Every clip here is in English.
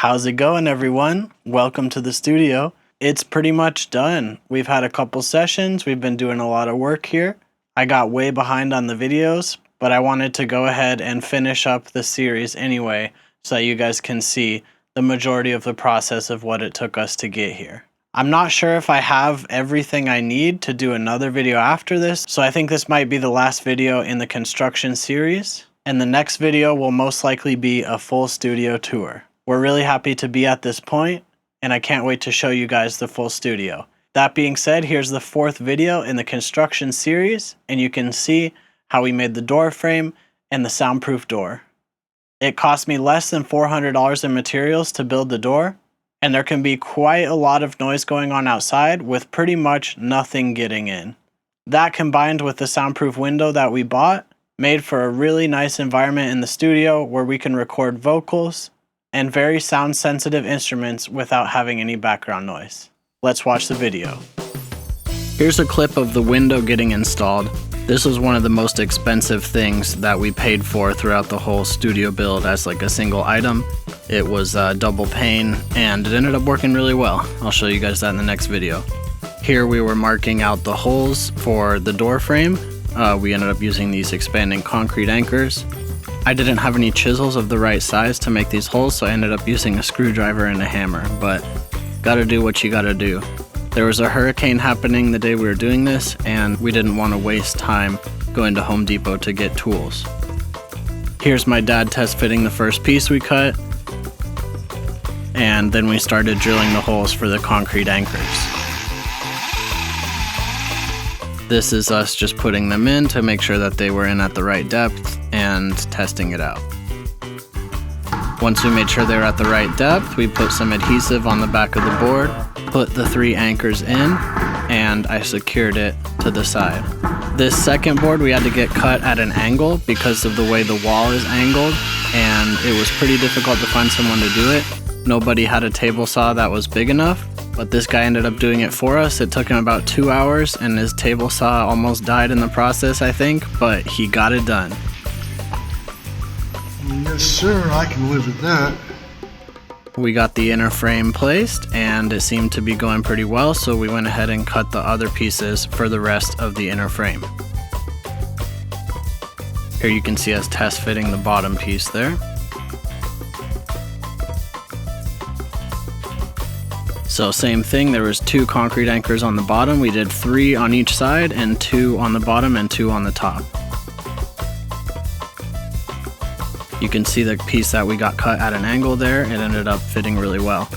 How's it going, everyone? Welcome to the studio. It's pretty much done. We've had a couple sessions. We've been doing a lot of work here. I got way behind on the videos, but I wanted to go ahead and finish up the series anyway so that you guys can see the majority of the process of what it took us to get here. I'm not sure if I have everything I need to do another video after this, so I think this might be the last video in the construction series, and the next video will most likely be a full studio tour. We're really happy to be at this point, and I can't wait to show you guys the full studio. That being said, here's the fourth video in the construction series, and you can see how we made the door frame and the soundproof door. It cost me less than $400 in materials to build the door, and there can be quite a lot of noise going on outside with pretty much nothing getting in. That combined with the soundproof window that we bought made for a really nice environment in the studio where we can record vocals and very sound sensitive instruments without having any background noise. Let's watch the video. Here's a clip of the window getting installed. This was one of the most expensive things that we paid for throughout the whole studio build as like a single item. It was double pane and it ended up working really well. I'll show you guys that in the next video. Here we were marking out the holes for the door frame. We ended up using these expanding concrete anchors. I didn't have any chisels of the right size to make these holes, so I ended up using a screwdriver and a hammer, but gotta do what you gotta do. There was a hurricane happening the day we were doing this, and we didn't want to waste time going to Home Depot to get tools. Here's my dad test fitting the first piece we cut, and then we started drilling the holes for the concrete anchors. This is us just putting them in to make sure that they were in at the right depth and testing it out. Once we made sure they were at the right depth, we put some adhesive on the back of the board, put the 3 anchors in, and I secured it to the side. This second board we had to get cut at an angle because of the way the wall is angled, and it was pretty difficult to find someone to do it. Nobody had a table saw that was big enough, but this guy ended up doing it for us. It took him about 2 hours, and his table saw almost died in the process, I think, but he got it done. Yes, sir, I can live with that. We got the inner frame placed, and it seemed to be going pretty well, so we went ahead and cut the other pieces for the rest of the inner frame. Here you can see us test fitting the bottom piece there. So same thing, there was 2 concrete anchors on the bottom. We did 3 on each side and 2 on the bottom and 2 on the top. You can see the piece that we got cut at an angle there. It ended up fitting really well.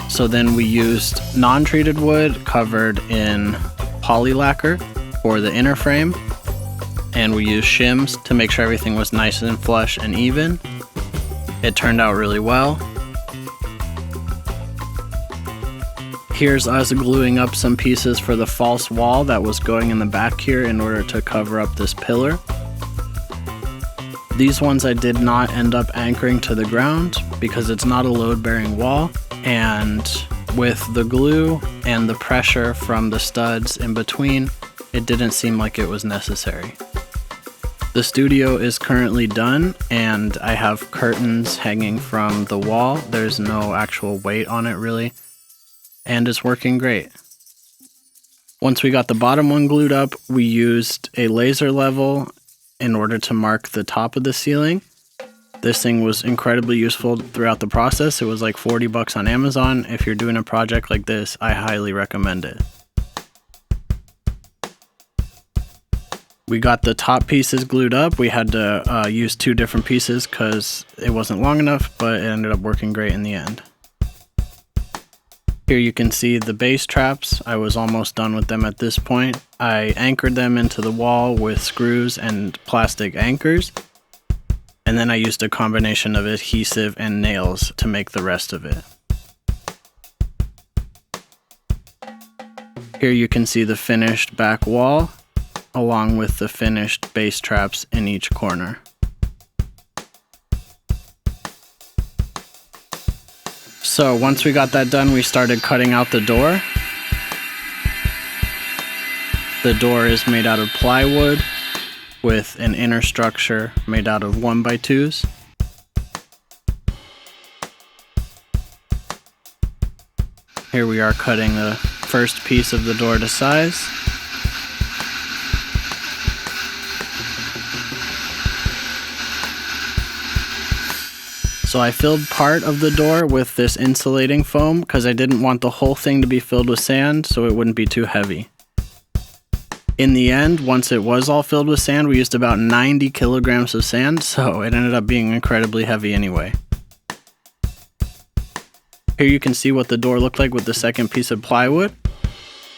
So then we used non-treated wood covered in poly lacquer for the inner frame, and we used shims to make sure everything was nice and flush and even. It turned out really well. Here's us gluing up some pieces for the false wall that was going in the back here in order to cover up this pillar. These ones I did not end up anchoring to the ground because it's not a load-bearing wall, and with the glue and the pressure from the studs in between, it didn't seem like it was necessary. The studio is currently done, and I have curtains hanging from the wall. There's no actual weight on it really, and it's working great. Once we got the bottom one glued up, we used a laser level in order to mark the top of the ceiling. This thing was incredibly useful throughout the process. It was like 40 bucks on Amazon. If you're doing a project like this, I highly recommend it. We got the top pieces glued up. We had to use 2 different pieces because it wasn't long enough, but it ended up working great in the end. Here you can see the base traps. I was almost done with them at this point. I anchored them into the wall with screws and plastic anchors, and then I used a combination of adhesive and nails to make the rest of it. Here you can see the finished back wall along with the finished base traps in each corner. So once we got that done, we started cutting out the door. The door is made out of plywood with an inner structure made out of 1x2s. Here we are cutting the first piece of the door to size. So I filled part of the door with this insulating foam because I didn't want the whole thing to be filled with sand so it wouldn't be too heavy. In the end, once it was all filled with sand, we used about 90 kilograms of sand, so it ended up being incredibly heavy anyway. Here you can see what the door looked like with the second piece of plywood.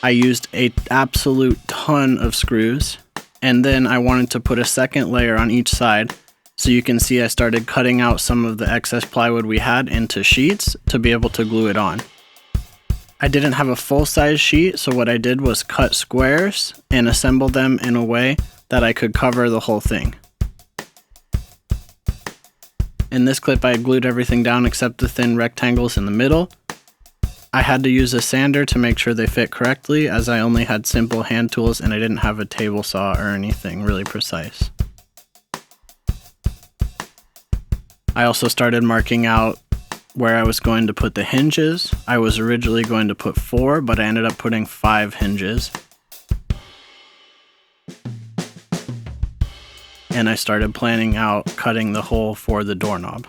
I used an absolute ton of screws, and then I wanted to put a second layer on each side. So you can see I started cutting out some of the excess plywood we had into sheets to be able to glue it on. I didn't have a full-size sheet, so what I did was cut squares and assemble them in a way that I could cover the whole thing. In this clip, I glued everything down except the thin rectangles in the middle. I had to use a sander to make sure they fit correctly, as I only had simple hand tools and I didn't have a table saw or anything really precise. I also started marking out where I was going to put the hinges. I was originally going to put 4, but I ended up putting 5 hinges. And I started planning out cutting the hole for the doorknob.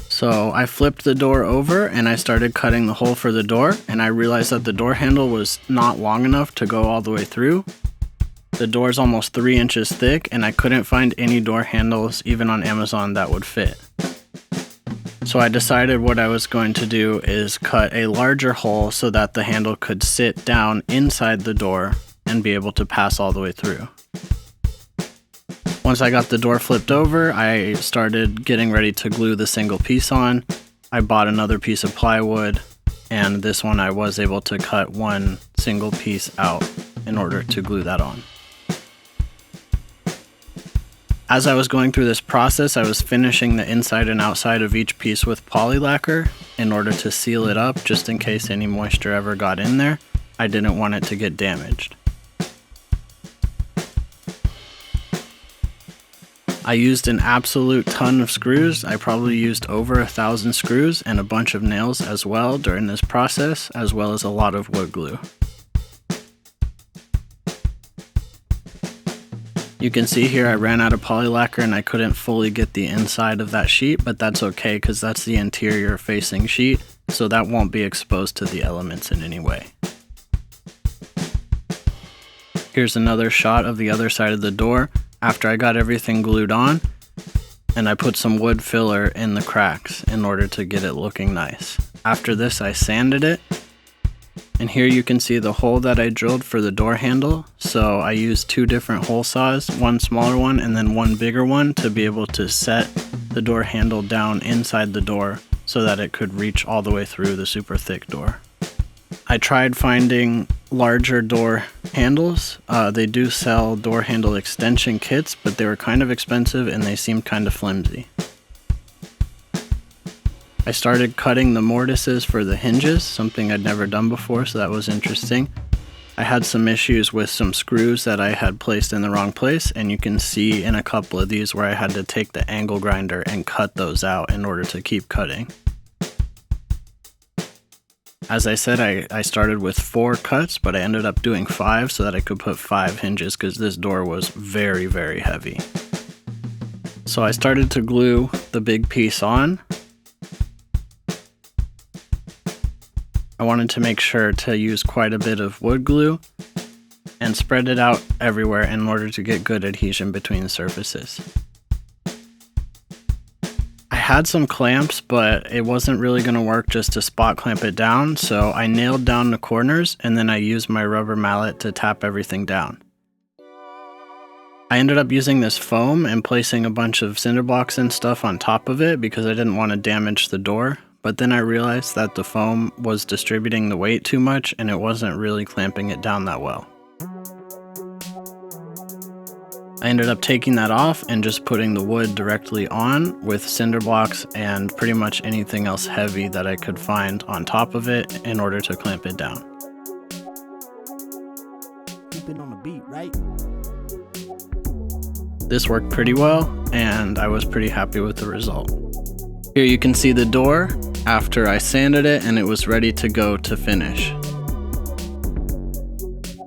So I flipped the door over and I started cutting the hole for the door, and I realized that the door handle was not long enough to go all the way through. The door's almost 3 inches thick, and I couldn't find any door handles, even on Amazon, that would fit. So I decided what I was going to do is cut a larger hole so that the handle could sit down inside the door and be able to pass all the way through. Once I got the door flipped over, I started getting ready to glue the single piece on. I bought another piece of plywood, and this one I was able to cut one single piece out in order to glue that on. As I was going through this process, I was finishing the inside and outside of each piece with poly lacquer in order to seal it up, just in case any moisture ever got in there. I didn't want it to get damaged. I used an absolute ton of screws. I probably used over 1,000 screws and a bunch of nails as well during this process, as well as a lot of wood glue. You can see here I ran out of poly lacquer and I couldn't fully get the inside of that sheet, but that's okay because that's the interior facing sheet, so that won't be exposed to the elements in any way. Here's another shot of the other side of the door after I got everything glued on, and I put some wood filler in the cracks in order to get it looking nice. After this, I sanded it. And here you can see the hole that I drilled for the door handle. So I used 2 different hole saws, one smaller one and then one bigger one, to be able to set the door handle down inside the door so that it could reach all the way through the super thick door. I tried finding larger door handles. They do sell door handle extension kits, but they were kind of expensive and they seemed kind of flimsy. I started cutting the mortises for the hinges, something I'd never done before, so that was interesting. I had some issues with some screws that I had placed in the wrong place, and you can see in a couple of these where I had to take the angle grinder and cut those out in order to keep cutting. As I said, I started with 4 cuts, but I ended up doing 5 so that I could put 5 hinges because this door was very, very heavy. So I started to glue the big piece on. I wanted to make sure to use quite a bit of wood glue and spread it out everywhere in order to get good adhesion between the surfaces. I had some clamps, but it wasn't really going to work just to spot clamp it down, so I nailed down the corners and then I used my rubber mallet to tap everything down. I ended up using this foam and placing a bunch of cinder blocks and stuff on top of it because I didn't want to damage the door. But then I realized that the foam was distributing the weight too much and it wasn't really clamping it down that well. I ended up taking that off and just putting the wood directly on with cinder blocks and pretty much anything else heavy that I could find on top of it in order to clamp it down. Keep it on the beat, right? This worked pretty well and I was pretty happy with the result. Here you can see the door after I sanded it and it was ready to go to finish.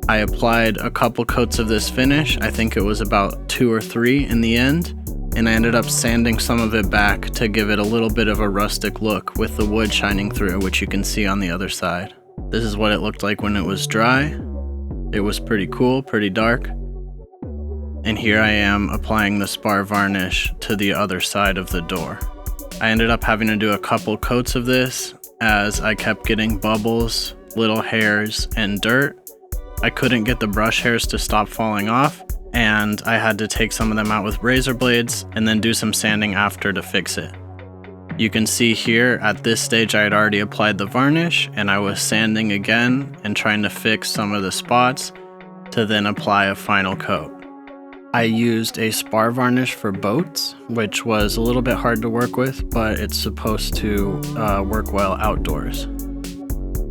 I applied a couple coats of this finish. I think it was about 2 or 3 in the end, and I ended up sanding some of it back to give it a little bit of a rustic look with the wood shining through, which you can see on the other side. This is what it looked like when it was dry. It was pretty cool, pretty dark. And here I am applying the spar varnish to the other side of the door. I ended up having to do a couple coats of this as I kept getting bubbles, little hairs, and dirt. I couldn't get the brush hairs to stop falling off, and I had to take some of them out with razor blades and then do some sanding after to fix it. You can see here at this stage I had already applied the varnish and I was sanding again and trying to fix some of the spots to then apply a final coat. I used a spar varnish for boats, which was a little bit hard to work with, but it's supposed to work well outdoors.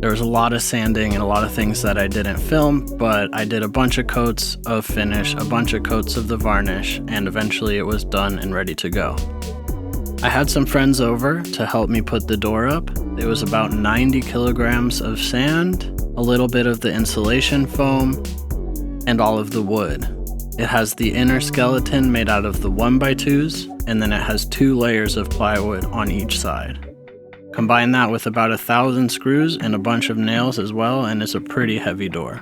There was a lot of sanding and a lot of things that I didn't film, but I did a bunch of coats of finish, a bunch of coats of the varnish, and eventually it was done and ready to go. I had some friends over to help me put the door up. It was about 90 kilograms of sand, a little bit of the insulation foam, and all of the wood. It has the inner skeleton made out of the 1x2s, and then it has 2 layers of plywood on each side. Combine that with about 1,000 screws and a bunch of nails as well, and it's a pretty heavy door.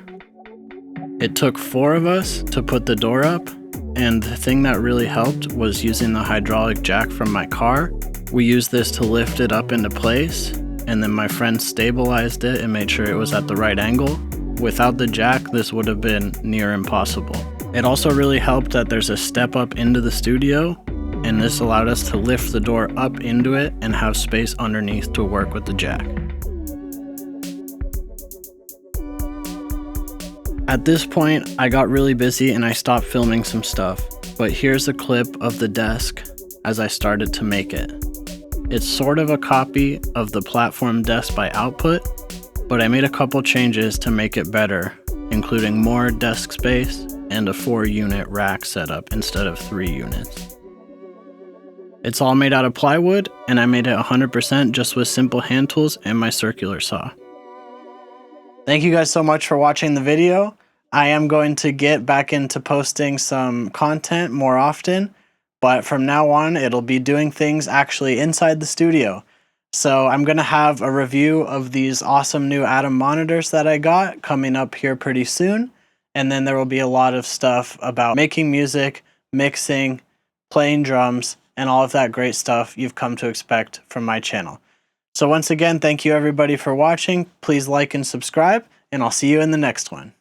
It took 4 of us to put the door up, and the thing that really helped was using the hydraulic jack from my car. We used this to lift it up into place, and then my friend stabilized it and made sure it was at the right angle. Without the jack, this would have been near impossible. It also really helped that there's a step up into the studio, and this allowed us to lift the door up into it and have space underneath to work with the jack. At this point, I got really busy and I stopped filming some stuff, but here's a clip of the desk as I started to make it. It's sort of a copy of the platform desk by Output, but I made a couple changes to make it better, including more desk space and a 4-unit rack setup instead of 3 units. It's all made out of plywood, and I made it 100% just with simple hand tools and my circular saw. Thank you guys so much for watching the video. I am going to get back into posting some content more often, but from now on it'll be doing things actually inside the studio. So I'm going to have a review of these awesome new Atom monitors that I got coming up here pretty soon, and then there will be a lot of stuff about making music, mixing, playing drums, and all of that great stuff you've come to expect from my channel. So once again, thank you everybody for watching. Please like and subscribe, and I'll see you in the next one.